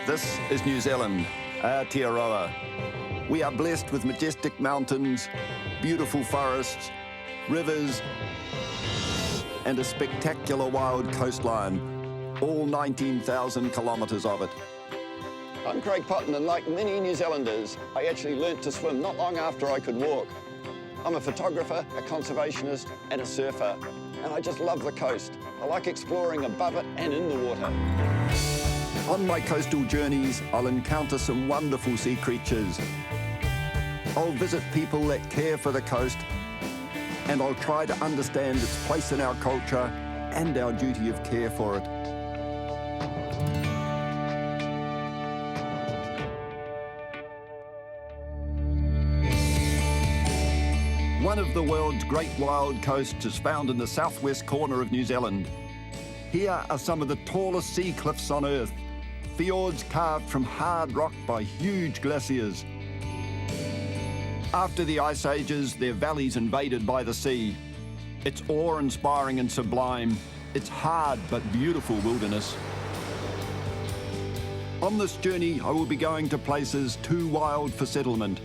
This is New Zealand, Aotearoa. We are blessed with majestic mountains, beautiful forests, rivers, and a spectacular wild coastline, all 19,000 kilometres of it. I'm Craig Potton, and like many New Zealanders, I actually learnt to swim not long after I could walk. I'm a photographer, a conservationist, and a surfer, and I just love the coast. I like exploring above it and in the water. On my coastal journeys, I'll encounter some wonderful sea creatures. I'll visit people that care for the coast, and I'll try to understand its place in our culture and our duty of care for it. One of the world's great wild coasts is found in the southwest corner of New Zealand. Here are some of the tallest sea cliffs on Earth, fjords carved from hard rock by huge glaciers. After the ice ages, their valleys invaded by the sea. It's awe-inspiring and sublime. It's hard but beautiful wilderness. On this journey, I will be going to places too wild for settlement.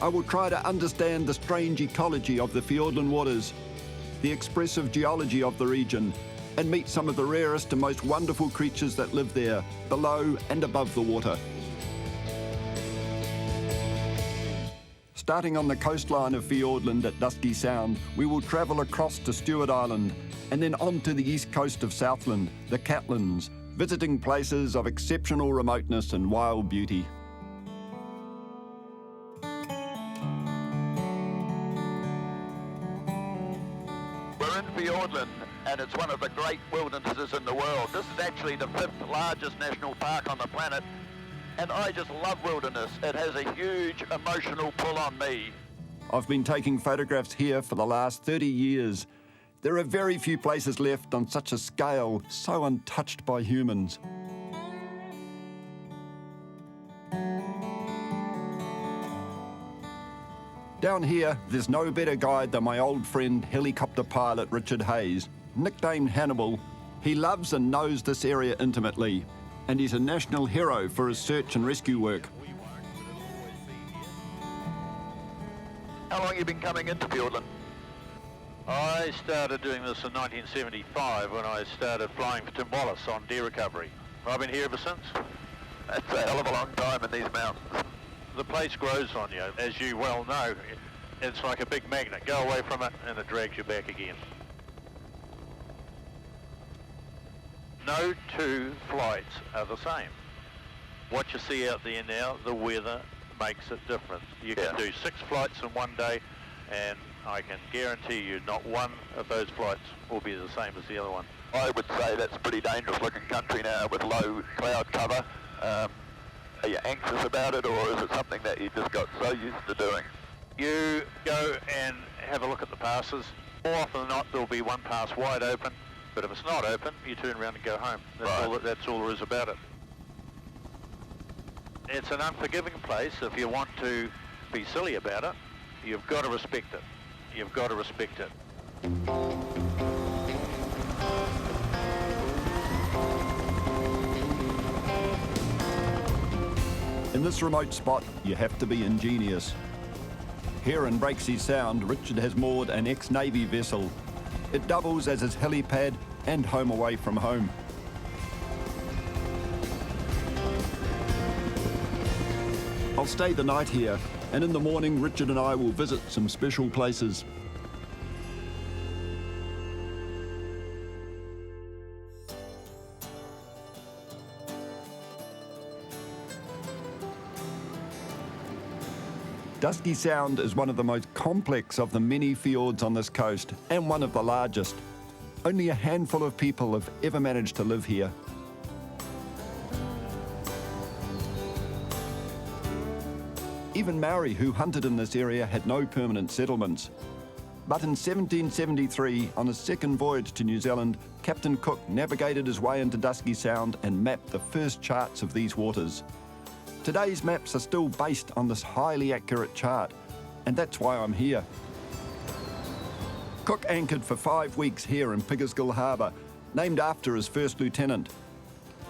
I will try to understand the strange ecology of the Fiordland waters, the expressive geology of the region, and meet some of the rarest and most wonderful creatures that live there, below and above the water. Starting on the coastline of Fiordland at Dusky Sound, we will travel across to Stewart Island and then on to the east coast of Southland, the Catlins, visiting places of exceptional remoteness and wild beauty. We're in Fiordland, and it's one of the great wildernesses in the world. This is actually the 5th largest national park on the planet, and I just love wilderness. It has a huge emotional pull on me. I've been taking photographs here for the last 30 years. There are very few places left on such a scale, so untouched by humans. Down here, there's no better guide than my old friend, helicopter pilot Richard Hayes. Nicknamed Hannibal, he loves and knows this area intimately, and he's a national hero for his search and rescue work. How long have you been coming into Fiordland? I started doing this in 1975 when I started flying for Tim Wallace on deer recovery. I've been here ever since. That's a hell of a long time in these mountains. The place grows on you, as you well know. It's like a big magnet. Go away from it and it drags you back again. No two flights are the same. What you see out there now, the weather makes it different. You can do 6 flights in one day, and I can guarantee you not one of those flights will be the same as the other one. I would say that's pretty dangerous looking country now with low cloud cover. Are you anxious about it, or is it something that you just got so used to doing? You go and have a look at the passes. More often than not, there'll be one pass wide open, but if it's not open, you turn around and go home. That's all there is about it. It's an unforgiving place. If you want to be silly about it, you've got to respect it. You've got to respect it. In this remote spot, you have to be ingenious. Here in Breaksea Sound, Richard has moored an ex-Navy vessel. It doubles as his helipad and home away from home. I'll stay the night here, and in the morning, Richard and I will visit some special places. Dusky Sound is one of the most complex of the many fjords on this coast, and one of the largest. Only a handful of people have ever managed to live here. Even Maori who hunted in this area had no permanent settlements. But in 1773, on his second voyage to New Zealand, Captain Cook navigated his way into Dusky Sound and mapped the first charts of these waters. Today's maps are still based on this highly accurate chart, and that's why I'm here. Cook anchored for 5 weeks here in Pickersgill Harbour, named after his first lieutenant.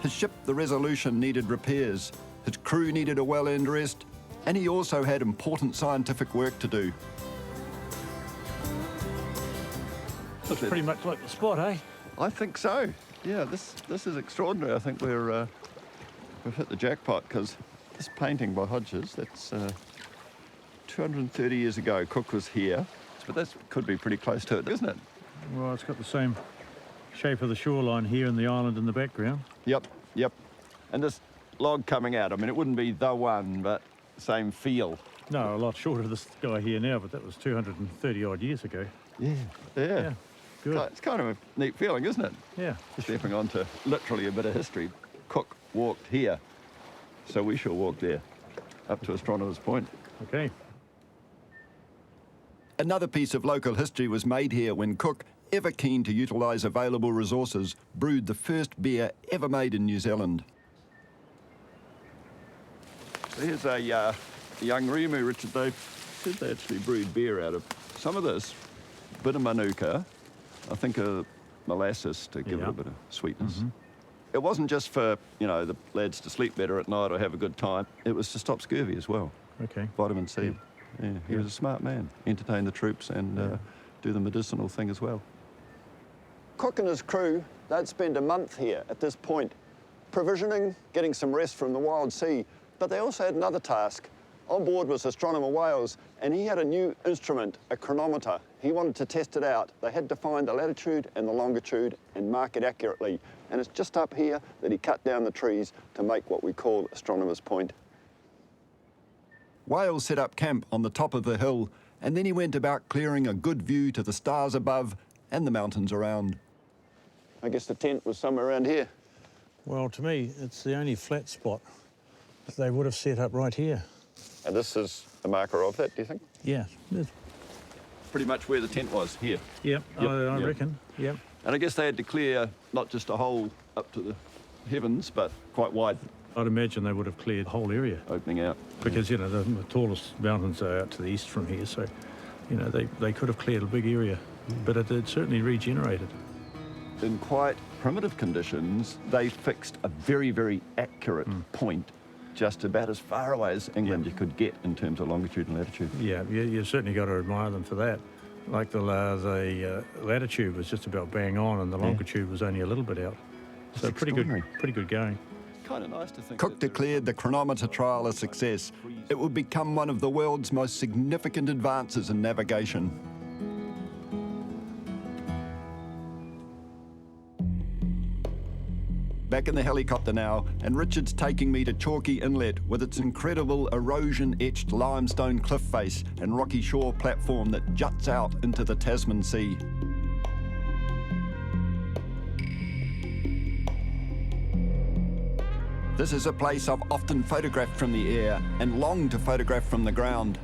His ship, the Resolution, needed repairs, his crew needed a well-earned rest, and he also had important scientific work to do. Looks pretty much like the spot, eh? I think so. Yeah, this is extraordinary. I think we've hit the jackpot, because this painting by Hodges, that's 230 years ago. Cook was here, but that could be pretty close to it, isn't it? Well, it's got the same shape of the shoreline here and the island in the background. Yep. And this log coming out, I mean, it wouldn't be the one, but same feel. No, a lot shorter this guy here now, but that was 230 odd years ago. Yeah. Good. It's kind of a neat feeling, isn't it? Yeah. Stepping onto literally a bit of history. Cook walked here, so we shall walk there, up to Astronomer's Point. Okay. Another piece of local history was made here when Cook, ever keen to utilise available resources, brewed the first beer ever made in New Zealand. So here's a young Rimu, Richard. They said they actually brewed beer out of some of this, bit of manuka, I think a molasses to give it a bit of sweetness. Mm-hmm. It wasn't just for, the lads to sleep better at night or have a good time. It was to stop scurvy as well. Okay. Vitamin C. Yeah, he was a smart man. Entertain the troops and do the medicinal thing as well. Cook and his crew, they'd spend a month here at this point, provisioning, getting some rest from the wild sea, but they also had another task. On board was Astronomer Wales, and he had a new instrument, a chronometer. He wanted to test it out. They had to find the latitude and the longitude and mark it accurately. And it's just up here that he cut down the trees to make what we call Astronomer's Point. Wales set up camp on the top of the hill, and then he went about clearing a good view to the stars above and the mountains around. I guess the tent was somewhere around here. Well, to me, it's the only flat spot that they would have set up right here. And this is a marker of that, do you think? Yeah. Pretty much where the tent was, here. Yep. I reckon. Yep. And I guess they had to clear not just a hole up to the heavens, but quite wide. I'd imagine they would have cleared the whole area. Opening out. Because, the tallest mountains are out to the east from here, so, they could have cleared a big area, but it had certainly regenerated. In quite primitive conditions, they fixed a very, very accurate point, just about as far away as England you could get in terms of longitude and latitude. Yeah, you've certainly got to admire them for that. Like the latitude was just about bang on, and the longitude was only a little bit out. So pretty good going. Kind of nice to think. Cook declared the chronometer trial a success. It would become one of the world's most significant advances in navigation. Back in the helicopter now, and Richard's taking me to Chalky Inlet with its incredible erosion-etched limestone cliff face and rocky shore platform that juts out into the Tasman Sea. This is a place I've often photographed from the air and longed to photograph from the ground.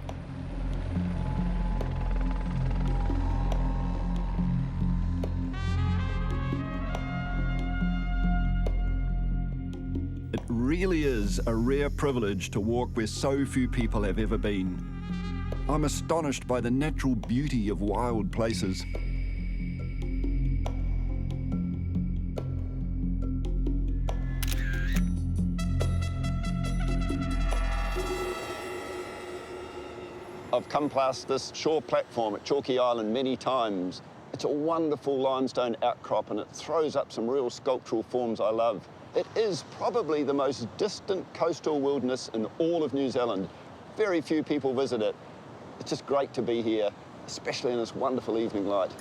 It really is a rare privilege to walk where so few people have ever been. I'm astonished by the natural beauty of wild places. I've come past this shore platform at Chalky Island many times. It's a wonderful limestone outcrop and it throws up some real sculptural forms I love. It is probably the most distant coastal wilderness in all of New Zealand. Very few people visit it. It's just great to be here, especially in this wonderful evening light.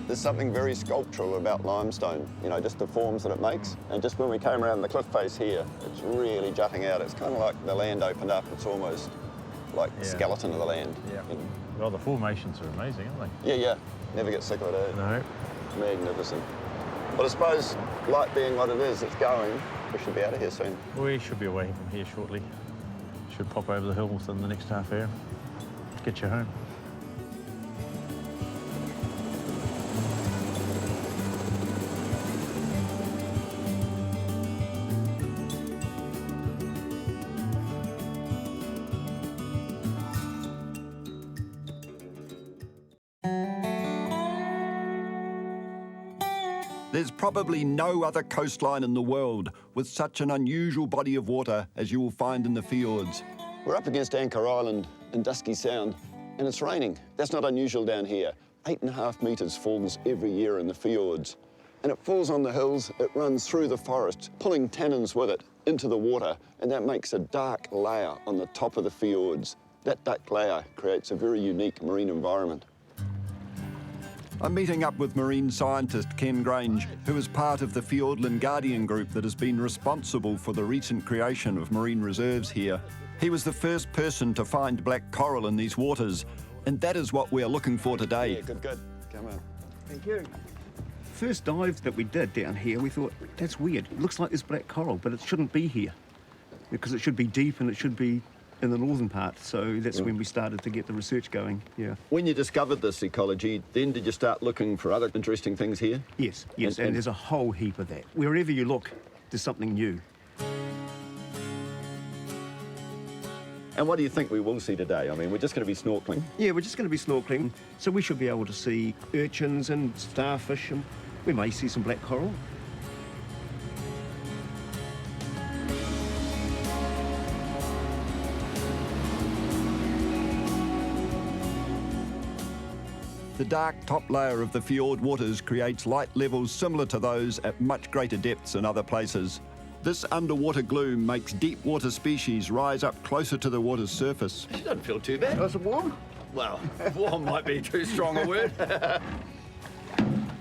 There's something very sculptural about limestone, just the forms that it makes. And just when we came around the cliff face here, it's really jutting out. It's kind of like the land opened up. It's almost like the skeleton of the land. Yeah. Well, the formations are amazing, aren't they? Yeah. Never get sick of it. No. Magnificent. But I suppose, light being what it is, it's going. We should be out of here soon. We should be away from here shortly. Should pop over the hill within the next half hour. Get you home. There's probably no other coastline in the world with such an unusual body of water as you will find in the fjords. We're up against Anchor Island in Dusky Sound, and it's raining. That's not unusual down here. 8.5 metres falls every year in the fjords. And it falls on the hills, it runs through the forest, pulling tannins with it into the water, and that makes a dark layer on the top of the fjords. That dark layer creates a very unique marine environment. I'm meeting up with marine scientist Ken Grange, who is part of the Fiordland Guardian group that has been responsible for the recent creation of marine reserves here. He was the first person to find black coral in these waters, and that is what we're looking for today. Yeah, good. Come on. Thank you. First dive that we did down here, we thought, that's weird. It looks like there's black coral, but it shouldn't be here because it should be deep and it should be in the northern part. So that's when we started to get the research going, yeah. When you discovered this ecology, then did you start looking for other interesting things here? Yes, and there's a whole heap of that. Wherever you look, there's something new. And what do you think we will see today? I mean, we're just going to be snorkeling. Yeah, we're just going to be snorkeling, so we should be able to see urchins and starfish, and we may see some black coral. The dark top layer of the fjord waters creates light levels similar to those at much greater depths in other places. This underwater gloom makes deep water species rise up closer to the water's surface. It doesn't feel too bad. Nice and warm? Well, warm might be too strong a word.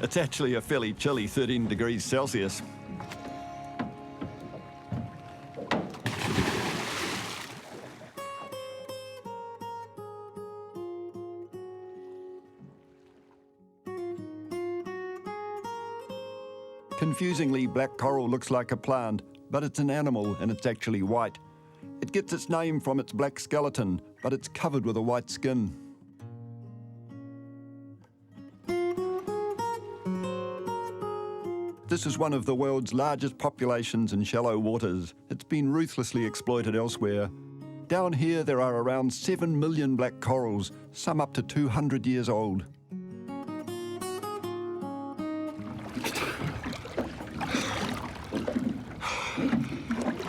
It's actually a fairly chilly 13 degrees Celsius. Confusingly, black coral looks like a plant, but it's an animal and it's actually white. It gets its name from its black skeleton, but it's covered with a white skin. This is one of the world's largest populations in shallow waters. It's been ruthlessly exploited elsewhere. Down here there are around 7 million black corals, some up to 200 years old.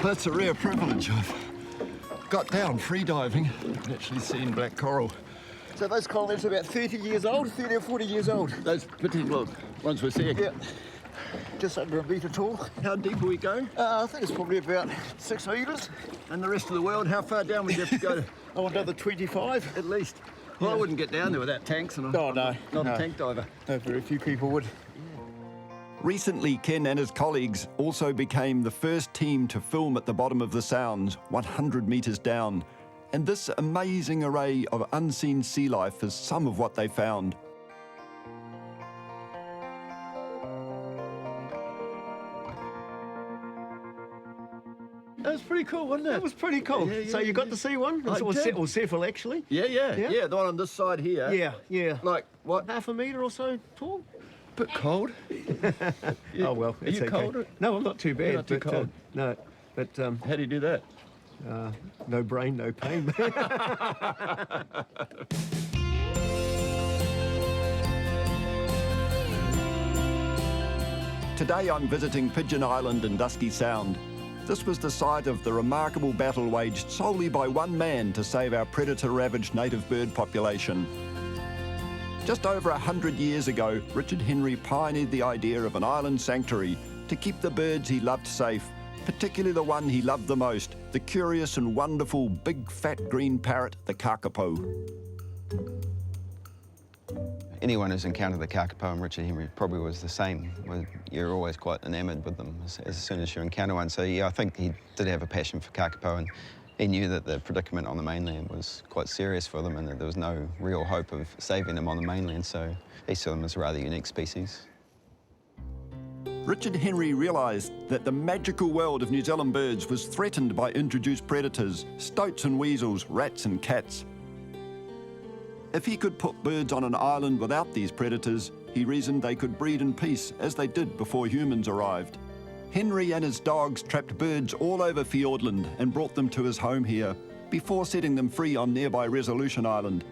That's a rare privilege. I've got down free diving and actually seen black coral. So those coral reefs are about 30 years old, 30 or 40 years old. Those particular ones we're seeing. Yeah, just under a metre tall. How deep are we going? I think it's probably about 6 metres. And the rest of the world, how far down would you have to go? I want another 25. At least. Well, I wouldn't get down there without tanks, and Oh, no. I'm not a tank diver. No, very few people would. Recently, Ken and his colleagues also became the first team to film at the bottom of the Sounds, 100 metres down. And this amazing array of unseen sea life is some of what they found. That was pretty cool, wasn't it? That was pretty cool. Yeah, So you got to see one? I did. Or several, actually? Yeah, the one on this side here. Yeah. Like, what? Half a metre or so tall? Bit cold. Oh, well, Are it's you okay. cold? No, I'm not too bad. You're not too but, cold. no, but How do you do that? no brain, no pain. Today I'm visiting Pigeon Island in Dusky Sound. This was the site of the remarkable battle waged solely by one man to save our predator-ravaged native bird population. Just over 100 years ago, Richard Henry pioneered the idea of an island sanctuary to keep the birds he loved safe, particularly the one he loved the most, the curious and wonderful big fat green parrot, the kakapo. Anyone who's encountered the kakapo and Richard Henry probably was the same. You're always quite enamoured with them as soon as you encounter one. So yeah, I think he did have a passion for kakapo, and he knew that the predicament on the mainland was quite serious for them and that there was no real hope of saving them on the mainland, so he saw them as a rather unique species. Richard Henry realised that the magical world of New Zealand birds was threatened by introduced predators, stoats and weasels, rats and cats. If he could put birds on an island without these predators, he reasoned they could breed in peace, as they did before humans arrived. Henry and his dogs trapped birds all over Fiordland and brought them to his home here, before setting them free on nearby Resolution Island.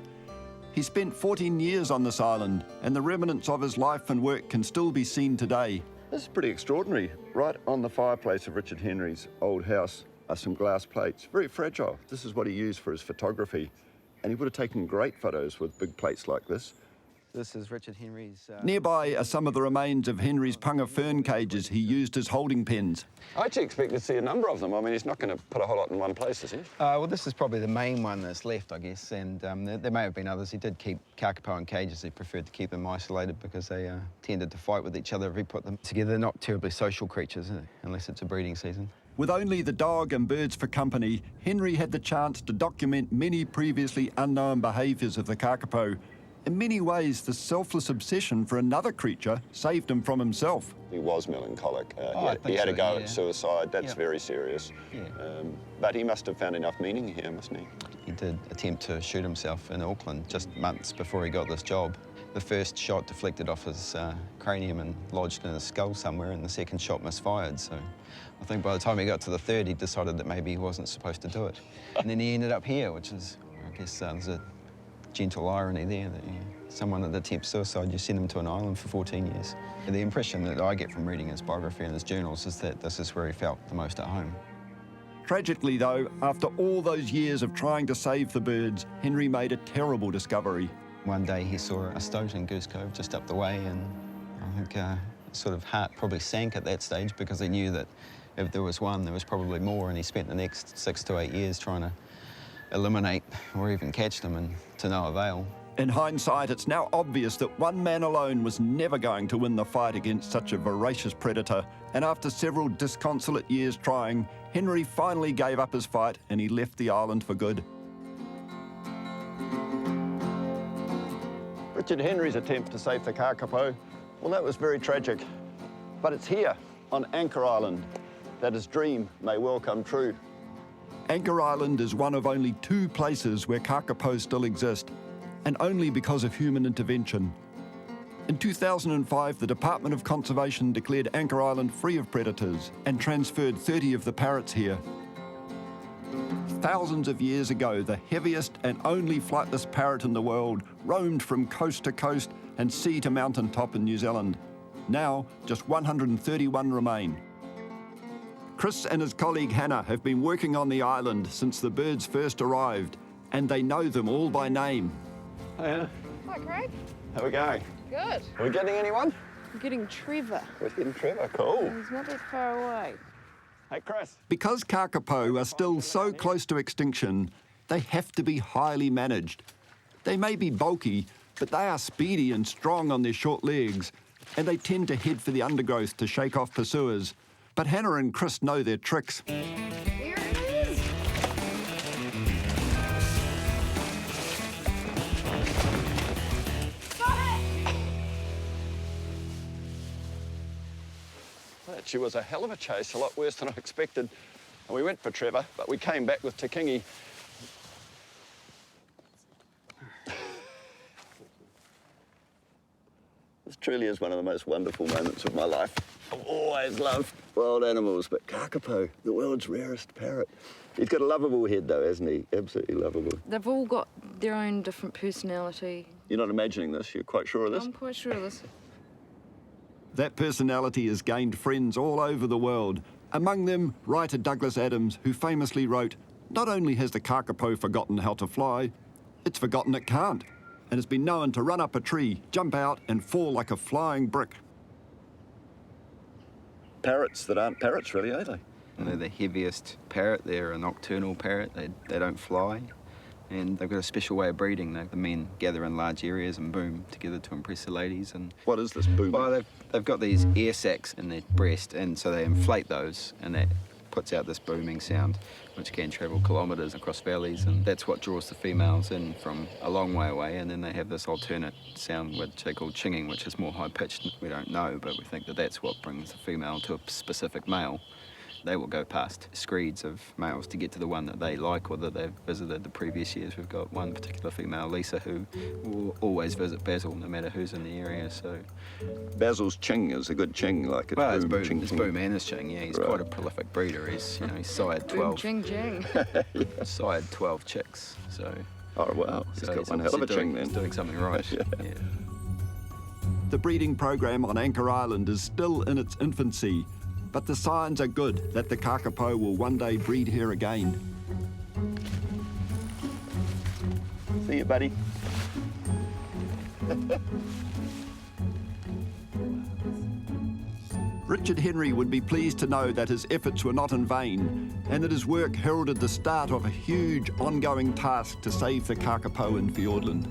He spent 14 years on this island, and the remnants of his life and work can still be seen today. This is pretty extraordinary. Right on the fireplace of Richard Henry's old house are some glass plates, very fragile. This is what he used for his photography, and he would have taken great photos with big plates like this. This is Richard Henry's... Nearby are some of the remains of Henry's punga fern cages he used as holding pens. I actually expect to see a number of them. I mean, he's not going to put a whole lot in one place, is he? well, this is probably the main one that's left, I guess, and there may have been others. He did keep kakapo in cages. He preferred to keep them isolated because they tended to fight with each other if he put them together. They're not terribly social creatures, unless it's a breeding season. With only the dog and birds for company, Henry had the chance to document many previously unknown behaviours of the kakapo. In many ways, the selfless obsession for another creature saved him from himself. He was melancholic. He had so, a go yeah. at suicide. That's Yeah. very serious. Yeah. But he must have found enough meaning here, mustn't he? He did attempt to shoot himself in Auckland just months before he got this job. The first shot deflected off his cranium and lodged in his skull somewhere, and the second shot misfired. So I think by the time he got to the third, he decided that maybe he wasn't supposed to do it. And then he ended up here, which is, I guess, there's a gentle irony there that someone that attempts suicide, you send them to an island for 14 years. The impression that I get from reading his biography and his journals is that this is where he felt the most at home. Tragically, though, after all those years of trying to save the birds, Henry made a terrible discovery. One day he saw a stoat in Goose Cove just up the way, and I think his sort of heart probably sank at that stage because he knew that if there was one, there was probably more, and he spent the next 6 to 8 years trying to eliminate or even catch them, and to no avail. In hindsight, it's now obvious that one man alone was never going to win the fight against such a voracious predator, and after several disconsolate years trying, Henry finally gave up his fight and he left the island for good. Richard Henry's attempt to save the kakapo, well, that was very tragic. But it's here, on Anchor Island, that his dream may well come true. Anchor Island is one of only 2 places where kakapo still exist, and only because of human intervention. In 2005, the Department of Conservation declared Anchor Island free of predators and transferred 30 of the parrots here. Thousands of years ago, the heaviest and only flightless parrot in the world roamed from coast to coast and sea to mountaintop in New Zealand. Now, just 131 remain. Chris and his colleague Hannah have been working on the island since the birds first arrived, and they know them all by name. Hi, Hannah. Hi, Craig. How are we going? Good. Are we getting anyone? I'm getting Trevor. We're getting Trevor. Cool. He's not that far away. Hey, Chris. Because kakapo are still so close to extinction, they have to be highly managed. They may be bulky, but they are speedy and strong on their short legs, and they tend to head for the undergrowth to shake off pursuers. But Hannah and Chris know their tricks. Here it is. Got it. That actually was a hell of a chase, a lot worse than I expected. And we went for Trevor, but we came back with Te Kingi. This truly is one of the most wonderful moments of my life. I've always loved wild animals, but kakapo, the world's rarest parrot. He's got a lovable head though, hasn't he? Absolutely lovable. They've all got their own different personality. You're not imagining this? You're quite sure of this? I'm quite sure of this. That personality has gained friends all over the world. Among them, writer Douglas Adams, who famously wrote, "Not only has the kakapo forgotten how to fly, it's forgotten it can't, and has been known to run up a tree, jump out, and fall like a flying brick." Parrots that aren't parrots, really, are they? And they're the heaviest parrot. They're a nocturnal parrot. They don't fly. And they've got a special way of breeding. The men gather in large areas and boom together to impress the ladies. And What is this boom? well, they've got these air sacs in their breast, and so they inflate those, and that puts out this booming sound, which can travel kilometres across valleys, and that's what draws the females in from a long way away. And then they have this alternate sound, which they call chinging, which is more high-pitched. We don't know, but we think that that's what brings the female to a specific male. They will go past screeds of males to get to the one that they like or that they've visited the previous years. We've got one particular female, Lisa, who will always visit Basil, no matter who's in the area. So Basil's ching is a good ching, like it's well, it's boom, boom, ching, it's ching. boom and his ching. Yeah, he's Right. quite a prolific breeder. He's he's sired 12, Boom, ching, ching. sired 12 chicks. So Oh, wow. He's so got he's one hell of a obviously ching then. doing something right. Yeah. Yeah. The breeding program on Anchor Island is still in its infancy, but the signs are good that the kakapo will one day breed here again. See you, buddy. Richard Henry would be pleased to know that his efforts were not in vain and that his work heralded the start of a huge ongoing task to save the kakapo in Fiordland.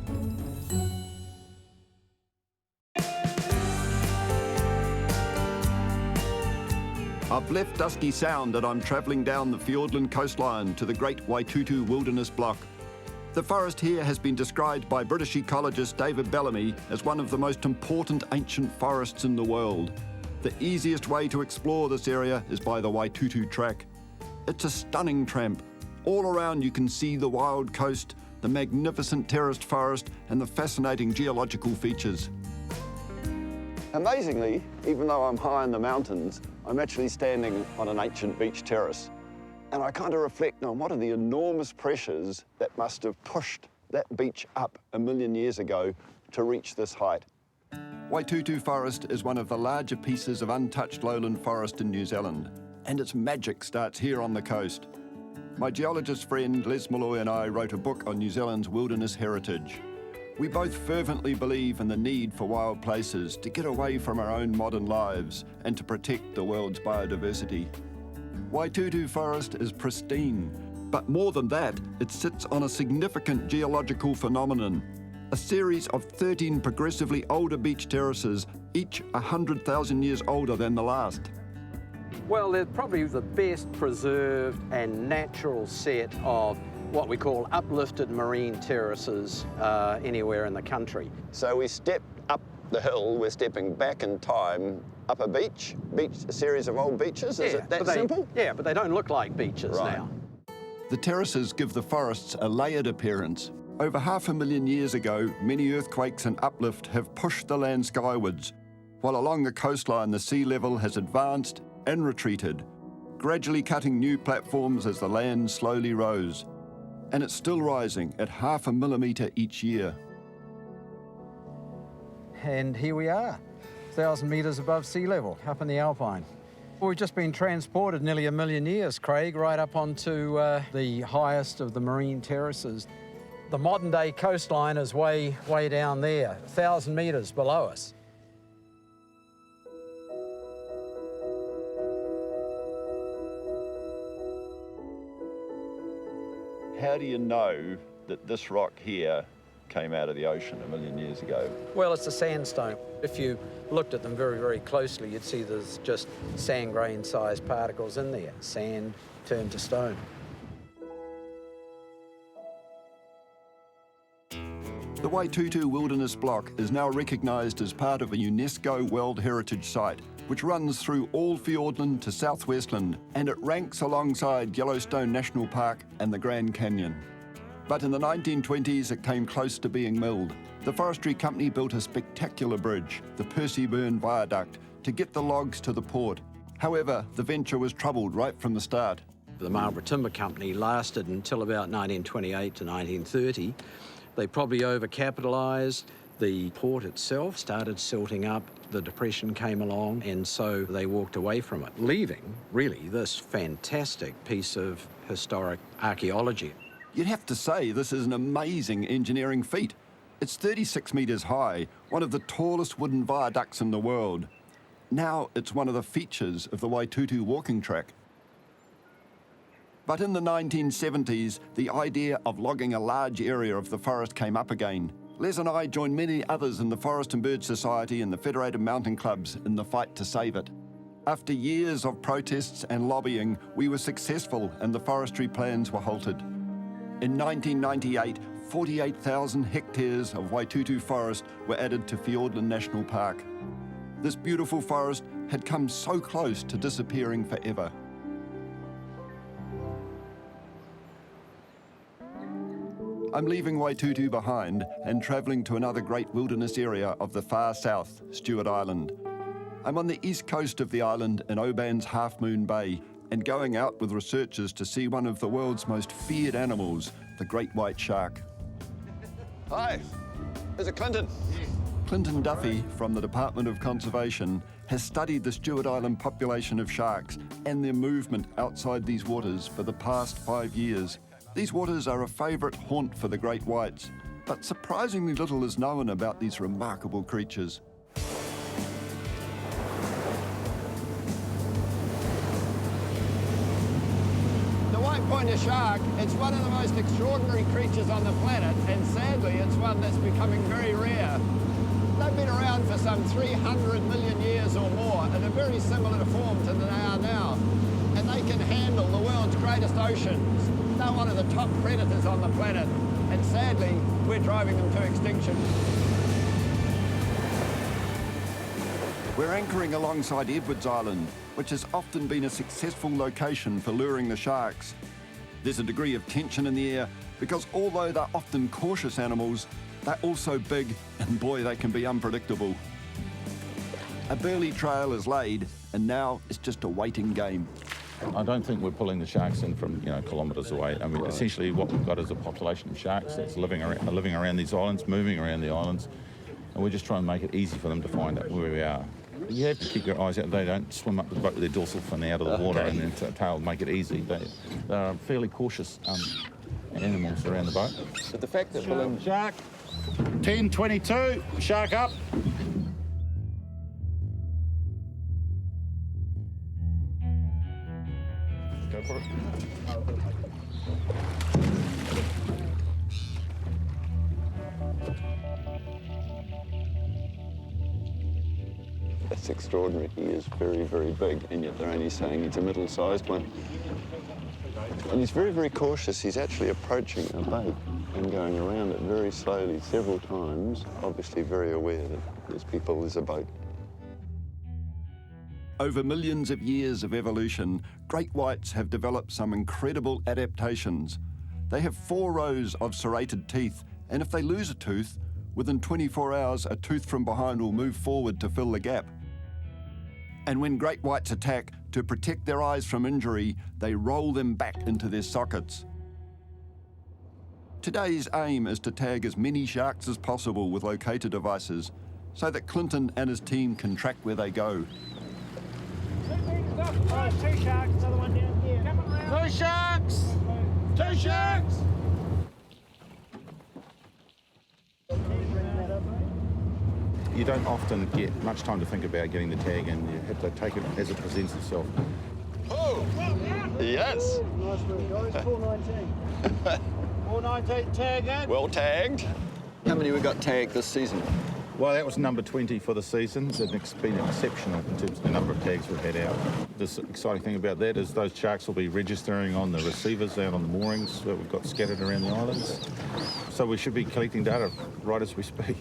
I've left Dusky Sound and I'm travelling down the Fiordland coastline to the Great Waitutu Wilderness Block. The forest here has been described by British ecologist David Bellamy as one of the most important ancient forests in the world. The easiest way to explore this area is by the Waitutu Track. It's a stunning tramp. All around you can see the wild coast, the magnificent terraced forest and the fascinating geological features. Amazingly, even though I'm high in the mountains, I'm actually standing on an ancient beach terrace. And I kind of reflect on what are the enormous pressures that must have pushed that beach up 1 million years ago to reach this height. Waitutu Forest is one of the larger pieces of untouched lowland forest in New Zealand, and its magic starts here on the coast. My geologist friend Les Malloy and I wrote a book on New Zealand's wilderness heritage. We both fervently believe in the need for wild places to get away from our own modern lives and to protect the world's biodiversity. Waitutu Forest is pristine, but more than that, it sits on a significant geological phenomenon. A series of 13 progressively older beach terraces, each 100,000 years older than the last. Well, they're probably the best preserved and natural set of what we call uplifted marine terraces anywhere in the country. So we stepped up the hill, we're stepping back in time, up a beach, a series of old beaches. Is it that simple? Yeah, but they don't look like beaches now. The terraces give the forests a layered appearance. Over 500,000 years ago, many earthquakes and uplift have pushed the land skywards, while along the coastline the sea level has advanced and retreated, gradually cutting new platforms as the land slowly rose. And it's still rising at 0.5 millimetre each year. And here we are, 1,000 metres above sea level, up in the Alpine. We've just been transported nearly 1 million years, Craig, right up onto the highest of the marine terraces. The modern-day coastline is way down there, 1,000 metres below us. How do you know that this rock here came out of the ocean 1 million years ago? Well, it's a sandstone. If you looked at them very, very closely, you'd see there's just sand grain-sized particles in there. Sand turned to stone. The Waitutu Wilderness Block is now recognised as part of a UNESCO World Heritage Site, which runs through all Fiordland to South Westland, and it ranks alongside Yellowstone National Park and the Grand Canyon. But in the 1920s, it came close to being milled. The forestry company built a spectacular bridge, the Percy Burn Viaduct, to get the logs to the port. However, the venture was troubled right from the start. The Marlborough Timber Company lasted until about 1928 to 1930. They probably overcapitalised. The port itself started silting up, the Depression came along, and so they walked away from it, leaving, really, this fantastic piece of historic archaeology. You'd have to say this is an amazing engineering feat. It's 36 metres high, one of the tallest wooden viaducts in the world. Now it's one of the features of the Waitutu walking track. But in the 1970s, the idea of logging a large area of the forest came up again. Les and I joined many others in the Forest and Bird Society and the Federated Mountain Clubs in the fight to save it. After years of protests and lobbying, we were successful and the forestry plans were halted. In 1998, 48,000 hectares of Waitutu forest were added to Fiordland National Park. This beautiful forest had come so close to disappearing forever. I'm leaving Waitutu behind and travelling to another great wilderness area of the far south, Stewart Island. I'm on the east coast of the island in Oban's Half Moon Bay and going out with researchers to see one of the world's most feared animals, the great white shark. Hi, is it Clinton? Clinton Duffy from the Department of Conservation has studied the Stewart Island population of sharks and their movement outside these waters for the past 5 years. These waters are a favourite haunt for the great whites, but surprisingly little is known about these remarkable creatures. The white pointer shark, it's one of the most extraordinary creatures on the planet, and sadly it's one that's becoming very rare. They've been around for some 300 million years or more and are very similar to form to than they are now. And they can handle the world's greatest oceans. They're one of the top predators on the planet, and sadly we're driving them to extinction. We're anchoring alongside Edwards Island, which has often been a successful location for luring the sharks. There's a degree of tension in the air because although they're often cautious animals, they're also big, and boy, they can be unpredictable. A burley trail is laid, and now it's just a waiting game. I don't think we're pulling the sharks in from, kilometres away. I mean, essentially what we've got is a population of sharks that's living around these islands, moving around the islands, and we're just trying to make it easy for them to find out where we are. You have to keep your eyes out. They don't swim up the boat with their dorsal fin out of the water and then tail make it easy. They're fairly cautious animals around the boat. But the fact that Shark, 10:22, shark up. Go for it. That's extraordinary. He is very, very big, and yet they're only saying he's a middle-sized one. And he's very, very cautious. He's actually approaching a boat and going around it very slowly several times, obviously very aware that there's a boat. Over millions of years of evolution, great whites have developed some incredible adaptations. They have 4 rows of serrated teeth, and if they lose a tooth, within 24 hours, a tooth from behind will move forward to fill the gap. And when great whites attack, to protect their eyes from injury, they roll them back into their sockets. Today's aim is to tag as many sharks as possible with locator devices so that Clinton and his team can track where they go. 2 sharks, another one down here. 2 sharks! 2 sharks! You don't often get much time to think about getting the tag in. You have to take it as it presents itself. Oh! Yes! Nice move, guys. 419. 419 tag in. Well tagged. How many we got tagged this season? Well, that was number 20 for the season. It's been exceptional in terms of the number of tags we've had out. The exciting thing about that is those sharks will be registering on the receivers out on the moorings that we've got scattered around the islands. So we should be collecting data right as we speak.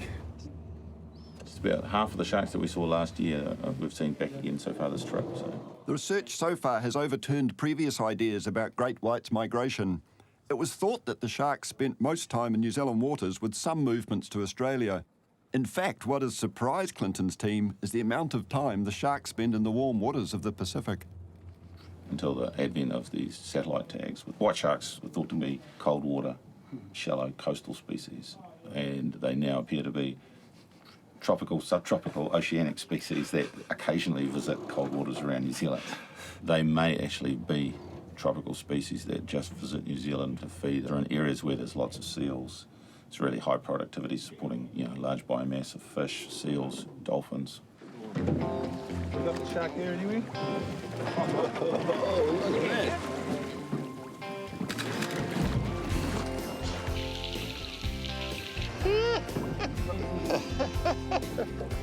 Just about half of the sharks that we saw last year we've seen back again so far this trip. So. The research so far has overturned previous ideas about great whites migration. It was thought that the sharks spent most time in New Zealand waters with some movements to Australia. In fact, what has surprised Clinton's team is the amount of time the sharks spend in the warm waters of the Pacific. Until the advent of these satellite tags, white sharks were thought to be cold water, shallow coastal species, and they now appear to be tropical, subtropical, oceanic species that occasionally visit cold waters around New Zealand. They may actually be tropical species that just visit New Zealand to feed. They're in areas where there's lots of seals. It's really high productivity, supporting large biomass of fish, seals, dolphins. You got the shark there anyway? Oh, look at that.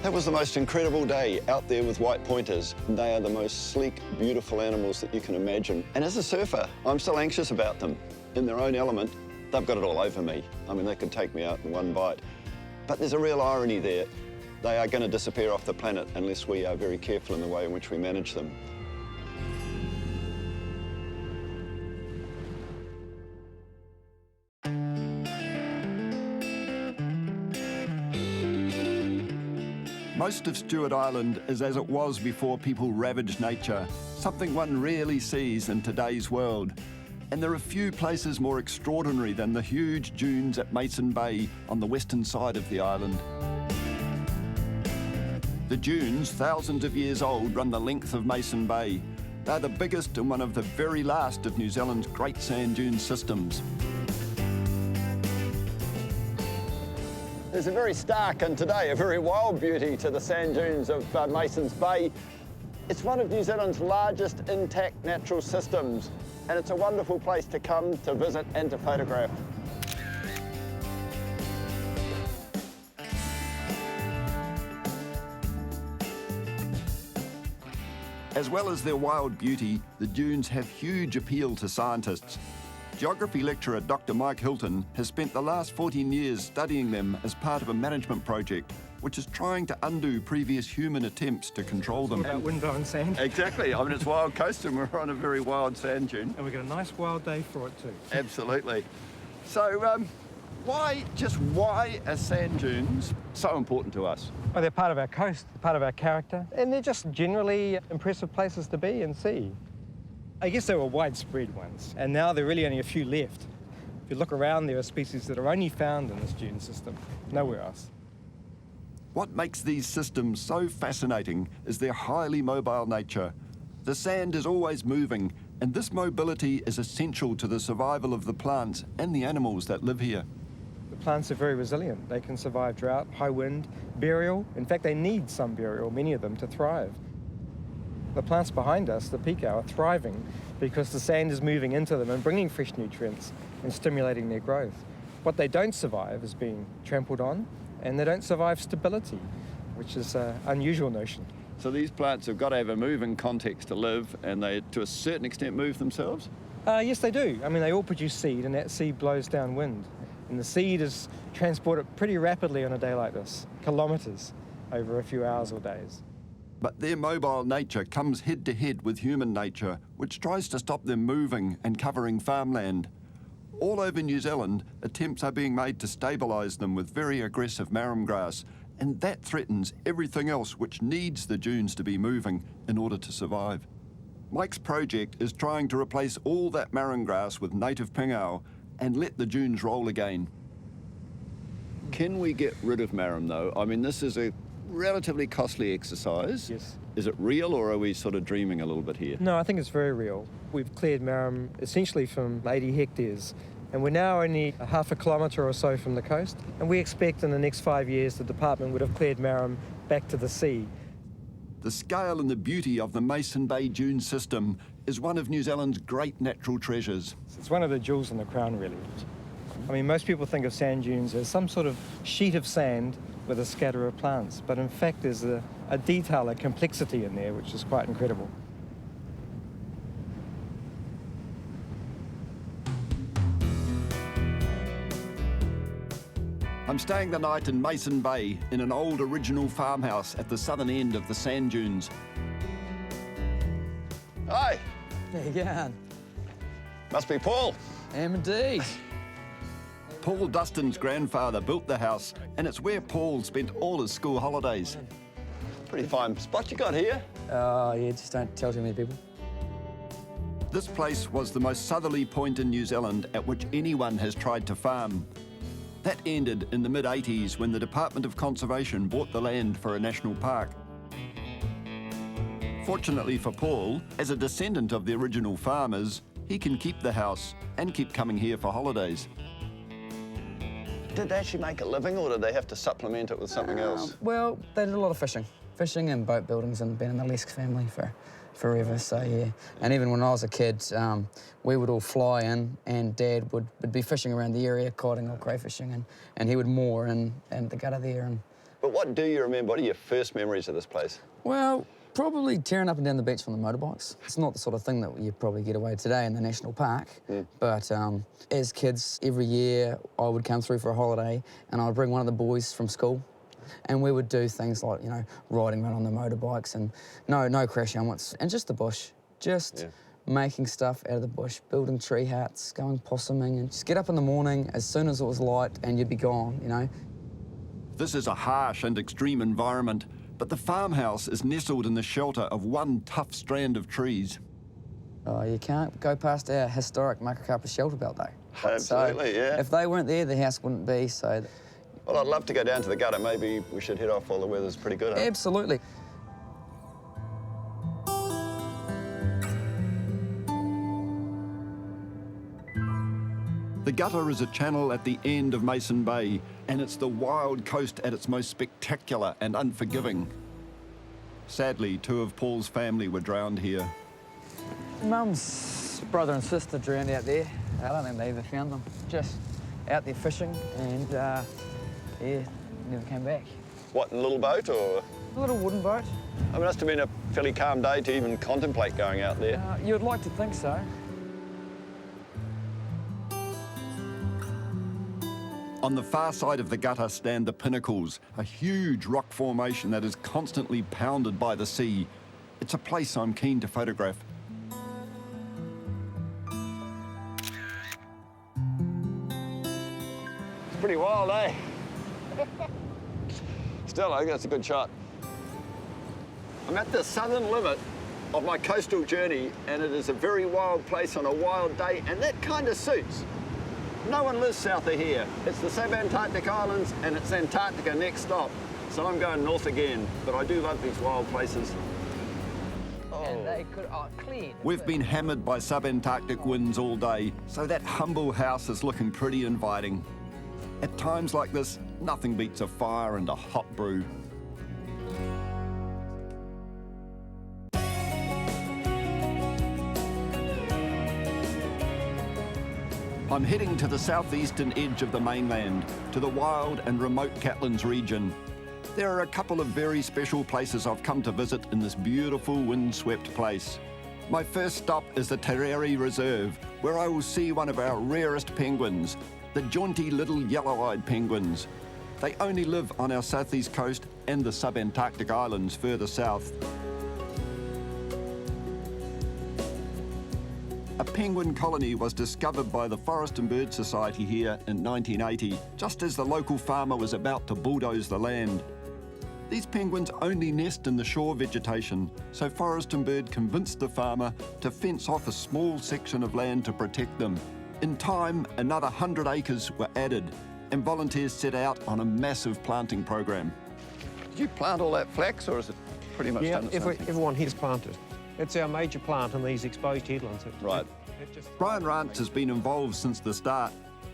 That was the most incredible day out there with white pointers. They are the most sleek, beautiful animals that you can imagine. And as a surfer, I'm still anxious about them. In their own element, they've got it all over me. I mean, they could take me out in one bite. But there's a real irony there. They are going to disappear off the planet unless we are very careful in the way in which we manage them. Most of Stewart Island is as it was before people ravaged nature, something one rarely sees in today's world. And there are few places more extraordinary than the huge dunes at Mason Bay on the western side of the island. The dunes, thousands of years old, run the length of Mason Bay. They're the biggest and one of the very last of New Zealand's great sand dune systems. There's a very stark and today a very wild beauty to the sand dunes of Mason's Bay. It's one of New Zealand's largest intact natural systems, and it's a wonderful place to come to visit and to photograph. As well as their wild beauty, the dunes have huge appeal to scientists. Geography lecturer Dr. Mike Hilton has spent the last 14 years studying them as part of a management project which is trying to undo previous human attempts to control them. About windblown sand. Exactly. I mean, it's wild coast and we're on a very wild sand dune. And we got a nice wild day for it too. Absolutely. So, why are sand dunes so important to us? Well, they're part of our coast, part of our character, and they're just generally impressive places to be and see. I guess they were widespread ones, and now there are really only a few left. If you look around, there are species that are only found in this dune system, nowhere else. What makes these systems so fascinating is their highly mobile nature. The sand is always moving, and this mobility is essential to the survival of the plants and the animals that live here. The plants are very resilient. They can survive drought, high wind, burial. In fact, they need some burial, many of them, to thrive. The plants behind us, the picao, are thriving because the sand is moving into them and bringing fresh nutrients and stimulating their growth. What they don't survive is being trampled on, and they don't survive stability, which is an unusual notion. So these plants have got to have a moving context to live, and they, to a certain extent, move themselves? Yes, they do. I mean, they all produce seed, and that seed blows down wind. And the seed is transported pretty rapidly on a day like this, kilometres over a few hours or days. But their mobile nature comes head to head with human nature, which tries to stop them moving and covering farmland. All over New Zealand, attempts are being made to stabilise them with very aggressive marram grass, and that threatens everything else which needs the dunes to be moving in order to survive. Mike's project is trying to replace all that marram grass with native pingao and let the dunes roll again. Can we get rid of marram though? I mean, this is a relatively costly exercise. Yes. Is it real, or are we sort of dreaming a little bit here? No, I think it's very real. We've cleared marram essentially from 80 hectares, and we're now only a half a kilometre or so from the coast, and we expect in the next 5 years the department would have cleared marram back to the sea. The scale and the beauty of the Mason Bay dune system is one of New Zealand's great natural treasures. It's one of the jewels in the crown, really. I mean, most people think of sand dunes as some sort of sheet of sand with a scatter of plants, but in fact there's a detail, a complexity in there which is quite incredible. I'm staying the night in Mason Bay in an old original farmhouse at the southern end of the sand dunes. Hi, How you going? must be Paul. Am indeed. Paul Dustin's grandfather built the house, and it's where Paul spent all his school holidays. Pretty fine spot you got here. Oh, yeah, just don't tell too many people. This place was the most southerly point in New Zealand at which anyone has tried to farm. That ended in the mid-80s when the Department of Conservation bought the land for a national park. Fortunately for Paul, as a descendant of the original farmers, he can keep the house and keep coming here for holidays. Did they actually make a living, or did they have to supplement it with something else? Well, they did a lot of fishing. Fishing and boat buildings, and been in the Lesk family for forever, so yeah. And even when I was a kid, we would all fly in, and Dad would be fishing around the area, kiting or crayfishing, and he would moor in the gutter there. But what do you remember? What are your first memories of this place? Well, probably tearing up and down the beach on the motorbikes. It's not the sort of thing that you probably get away today in the national park. But as kids, every year I would come through for a holiday and I'd bring one of the boys from school, and we would do things like, you know, riding around on the motorbikes and no crash helmets, and just the bush. Making stuff out of the bush, building tree huts, going possuming, and just get up in the morning as soon as it was light and you'd be gone, you know. This is a harsh and extreme environment, but the farmhouse is nestled in the shelter of one tough strand of trees. Oh, you can't go past our historic Makakapa shelter belt, though. Absolutely, so yeah. If they weren't there, the house wouldn't be, so Well, I'd love to go down to the gutter. Maybe we should head off while the weather's pretty good, huh? Absolutely. The gutter is a channel at the end of Mason Bay, and it's the wild coast at its most spectacular and unforgiving. Sadly, 2 of Paul's family were drowned here. Mum's brother and sister drowned out there. I don't think they ever found them. Just out there fishing and, yeah, never came back. What, in a little boat or? A little wooden boat. It must have been a fairly calm day to even contemplate going out there. You'd like to think so. On the far side of the gutter stand the Pinnacles, a huge rock formation that is constantly pounded by the sea. It's a place I'm keen to photograph. It's pretty wild, eh? Still, I think that's a good shot. I'm at the southern limit of my coastal journey, and it is a very wild place on a wild day, and that kind of suits. No one lives south of here. It's the subantarctic islands, and it's Antarctica next stop. So I'm going north again, but I do love these wild places. And they are cleared. We've been hammered by subantarctic winds all day, so that humble house is looking pretty inviting. At times like this, nothing beats a fire and a hot brew. I'm heading to the southeastern edge of the mainland, to the wild and remote Catlins region. There are a couple of very special places I've come to visit in this beautiful windswept place. My first stop is the Tereri Reserve, where I will see one of our rarest penguins, the jaunty little yellow-eyed penguins. They only live on our southeast coast and the subantarctic islands further south. A penguin colony was discovered by the Forest and Bird Society here in 1980, just as the local farmer was about to bulldoze the land. These penguins only nest in the shore vegetation, so Forest and Bird convinced the farmer to fence off a small section of land to protect them. In time, another 100 acres were added, and volunteers set out on a massive planting program. Did you plant all that flax, or is it pretty much done? Yeah, everyone here's planted. It's our major plant in these exposed headlands. Right. Brian Rance has been involved since the start,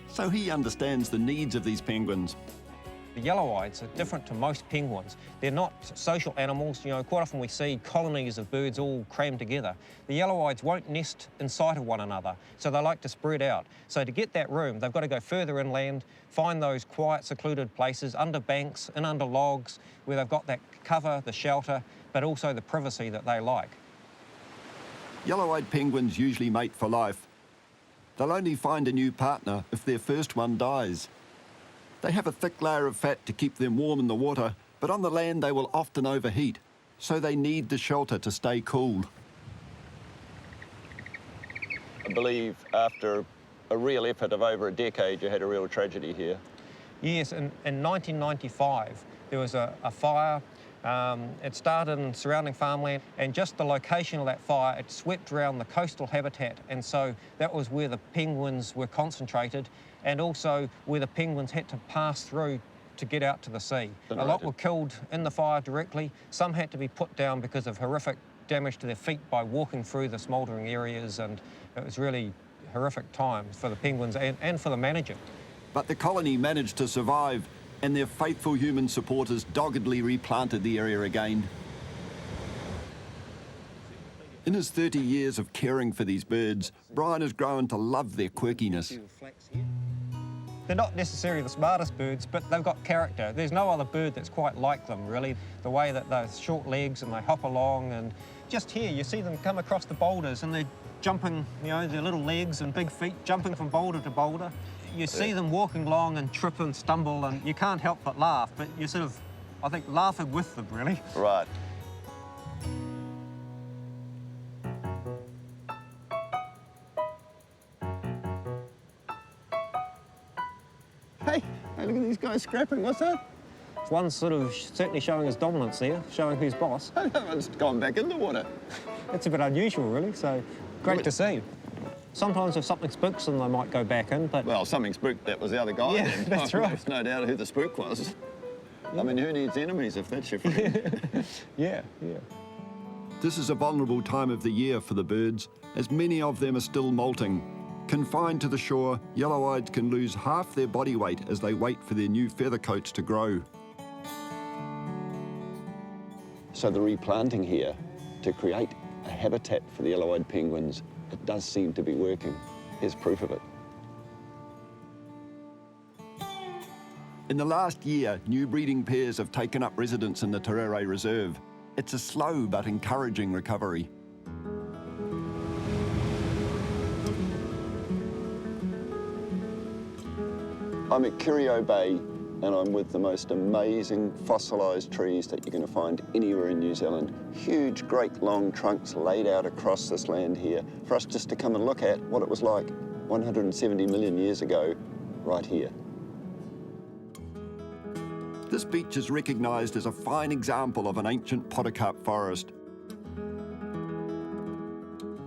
so he understands the needs of these penguins. The yellow-eyeds are different to most penguins. They're not social animals. You know, quite often we see colonies of birds all crammed together. The yellow-eyeds won't nest in sight of one another, so they like to spread out. So to get that room, they've got to go further inland, find those quiet, secluded places under banks and under logs where they've got that cover, the shelter, but also the privacy that they like. Yellow-eyed penguins usually mate for life. They'll only find a new partner if their first one dies. They have a thick layer of fat to keep them warm in the water, but on the land they will often overheat, so they need the shelter to stay cool. I believe after a real effort of over a decade, you had a real tragedy here. Yes, in 1995, there was a fire. It started in surrounding farmland, and just the location of that fire, it swept around the coastal habitat, and so that was where the penguins were concentrated, and also where the penguins had to pass through to get out to the sea. A lot were killed in the fire directly. Some had to be put down because of horrific damage to their feet by walking through the smouldering areas, and it was really horrific times for the penguins and for the manager. But the colony managed to survive, and their faithful human supporters doggedly replanted the area again. In his 30 years of caring for these birds, Brian has grown to love their quirkiness. They're not necessarily the smartest birds, but they've got character. There's no other bird that's quite like them, really. The way that they're short legs and they hop along, and just here you see them come across the boulders and they're jumping, you know, their little legs and big feet jumping from boulder to boulder. You see them walking along and trip and stumble, and you can't help but laugh, but you're sort of, I think, laughing with them, really. Right. Hey, look at these guys scrapping. What's that? One's sort of certainly showing his dominance there, showing who's boss. It's gone back in the water. It's a bit unusual, really, so great to see. Sometimes if something spooks them, they might go back in, but... Well, something spooked, that was the other guy. Yeah, then. that's right. There's no doubt who the spook was. I mean, who needs enemies if that's your friend? Yeah. This is a vulnerable time of the year for the birds, as many of them are still molting. Confined to the shore, yellow-eyeds can lose half their body weight as they wait for their new feather coats to grow. So the replanting here to create a habitat for the yellow-eyed penguins, it does seem to be working. Here's proof of it. In the last year, new breeding pairs have taken up residence in the Faraway Reserve. It's a slow but encouraging recovery. I'm at Curio Bay and I'm with the most amazing fossilised trees that you're going to find anywhere in New Zealand. Huge, great long trunks laid out across this land here for us just to come and look at what it was like 170 million years ago right here. This beach is recognised as a fine example of an ancient podocarp forest.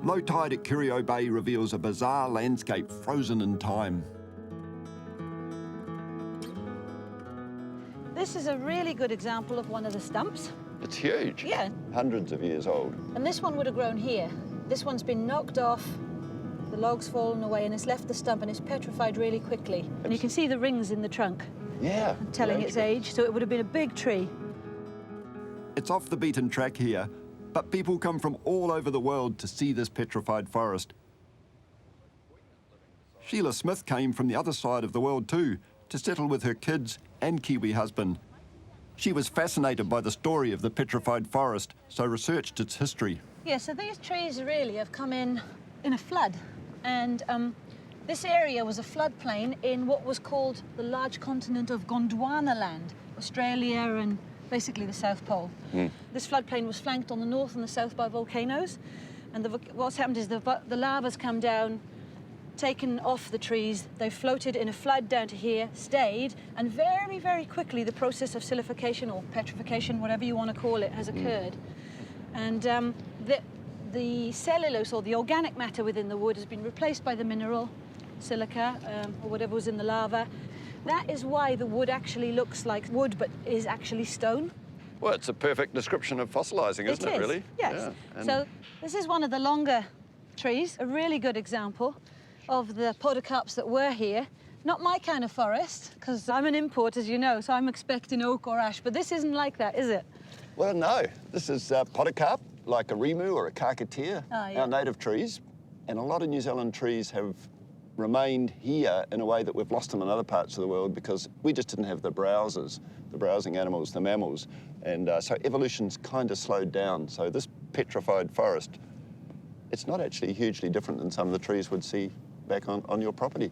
Low tide at Curio Bay reveals a bizarre landscape frozen in time. This is a really good example of one of the stumps. It's huge. Yeah. Hundreds of years old. And this one would have grown here. This one's been knocked off, the log's fallen away, and it's left the stump and it's petrified really quickly. And you can see the rings in the trunk. Yeah. Telling its age, so it would have been a big tree. It's off the beaten track here, but people come from all over the world to see this petrified forest. Sheila Smith came from the other side of the world too, to settle with her kids and Kiwi husband. She was fascinated by the story of the petrified forest, so researched its history. Yeah, so these trees really have come in a flood. And this area was a floodplain in what was called the large continent of Gondwana land, Australia and basically the South Pole. This floodplain was flanked on the north and the south by volcanoes. And what's happened is the lava's come down, taken off the trees, they floated in a flood down to here, stayed, and very, very quickly the process of silification or petrification, whatever you want to call it, has occurred. And the cellulose or the organic matter within the wood has been replaced by the mineral, silica, or whatever was in the lava. That is why the wood actually looks like wood but is actually stone. Well, it's a perfect description of fossilising, isn't it, really? Yes. Yeah. So this is one of the longer trees, a really good example of the podocarps that were here. Not my kind of forest, because I'm an import, as you know, so I'm expecting oak or ash, but this isn't like that, is it? Well, no. This is podocarp, like a rimu or a kakatea, our native trees. And a lot of New Zealand trees have remained here in a way that we've lost them in other parts of the world because we just didn't have the browsers, the browsing animals, the mammals. And so evolution's kind of slowed down. So this petrified forest, it's not actually hugely different than some of the trees we'd see back on your property.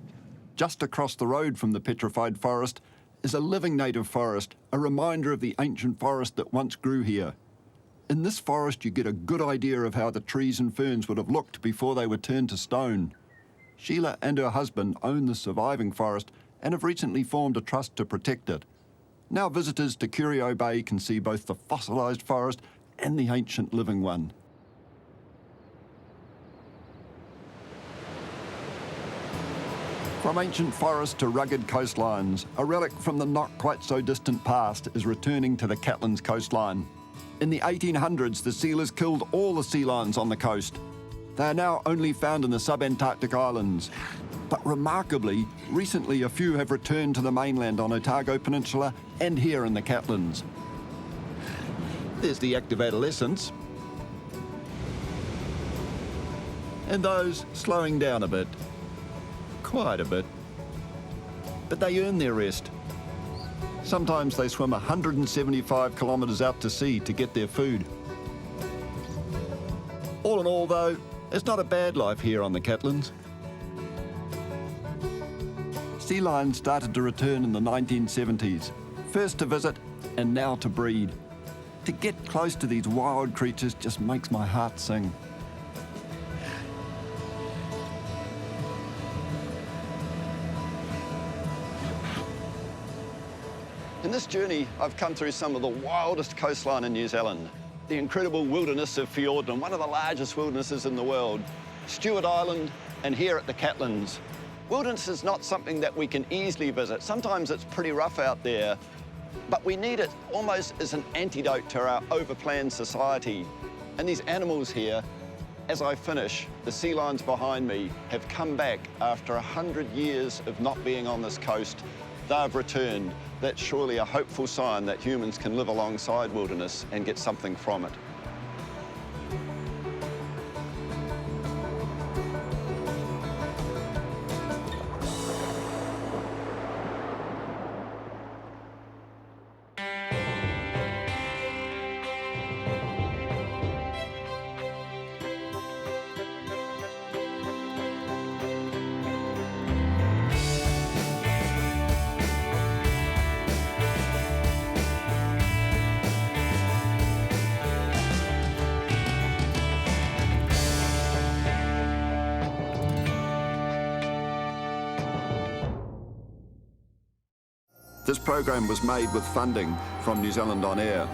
Just across the road from the petrified forest is a living native forest, a reminder of the ancient forest that once grew here. In this forest, you get a good idea of how the trees and ferns would have looked before they were turned to stone. Sheila and her husband own the surviving forest and have recently formed a trust to protect it. Now visitors to Curio Bay can see both the fossilised forest and the ancient living one. From ancient forests to rugged coastlines, a relic from the not quite so distant past is returning to the Catlins coastline. In the 1800s, the sealers killed all the sea lions on the coast. They are now only found in the subantarctic islands. But remarkably, recently a few have returned to the mainland on Otago Peninsula and here in the Catlins. There's the active adolescents. And those slowing down a bit. Quite a bit. But they earn their rest. Sometimes they swim 175 kilometres out to sea to get their food. All in all, though, it's not a bad life here on the Catlins. Sea lions started to return in the 1970s, first to visit and now to breed. To get close to these wild creatures just makes my heart sing. In this journey, I've come through some of the wildest coastline in New Zealand. The incredible wilderness of Fiordland, one of the largest wildernesses in the world. Stewart Island, and here at the Catlins. Wilderness is not something that we can easily visit. Sometimes it's pretty rough out there, but we need it almost as an antidote to our overplanned society. And these animals here, as I finish, the sea lions behind me have come back after 100 years of not being on this coast. They've returned. That's surely a hopeful sign that humans can live alongside wilderness and get something from it. This program was made with funding from New Zealand On Air.